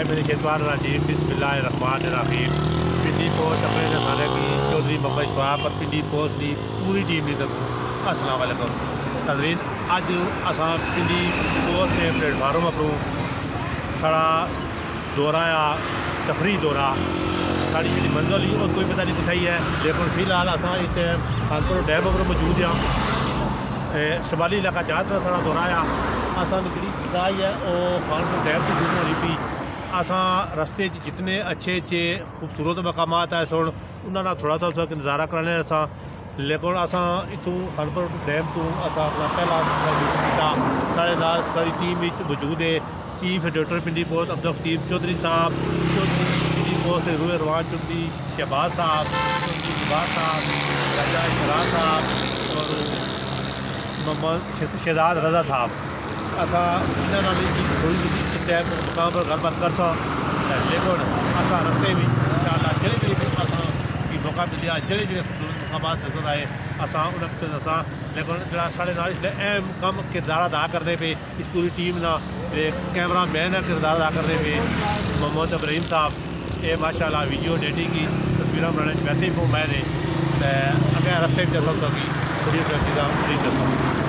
बिल्लाहिमिनश्शैतानिर्रजीम बिस्मिल्लाहिर्रहमानिर्रहीम। पिंडी पोस्ट अपने नसाने की चौधरी मोहम्मद शफाक और पिंडी पोस्ट की पूरी टीम की तरफ अस्सलाम वालेकुम नाज़रीन। अज असां पिंडी पोस्ट के प्लेटफार्म पर साढ़ा दौरा आ तफरी दौरा साड़ी जी मंजिल ही और कोई पता नहीं कुछ ही है, लेकिन फिलहाल असां इतने खानपुर डैम पर मौजूद हाँ। शमाली इलाका ज़्यादातर साढ़ा दौरा आ असां जी जगह है वो खानपुर डैम से शुरू होनी पी। असां रस्ते जितने अच्छे अच्छे खूबसूरत मकामात है सुन उन्होंने थोड़ा सा उसका नज़ारा कराने असां, लेकिन असां इतों खानपुर डैम तो असां अपना पहला किया। साढ़े नाल सारी टीम मौजूद है चीफ एडिटर पिंडी पोस्ट अब्दुल लतीफ़ चौधरी साहब, चौधरी पिंडी पोस्ट रूए रवान चौधरी शहबाज साहब, चौधरी शहबाज साहब, राजा इकरार साहब और मोहम्मद शहजाद रजा साहब। असां इन्होंने थोड़ी सी टाइम मुकाम पर गलबात कर सा, लेकिन असां रस्ते में इंशाअल्लाह जड़े भी असां की मौका मिले जड़े जो खूबसूरत मकाम नजर आए असां उन्हें दसा। लेकिन जो साढ़े नाल अहम कम किरदार अदा करने पे इस पूरी टीम ना कैमरा मैन किरदार अदा करने पे मोहम्मद इब्राहिम साहब। ये माशाअल्लाह वीडियो एडिटिंग की तस्वीर बनाने वैसे ही फोन मैं ने अगर रस्ते में दसा थोड़ी चीज़ा दसा।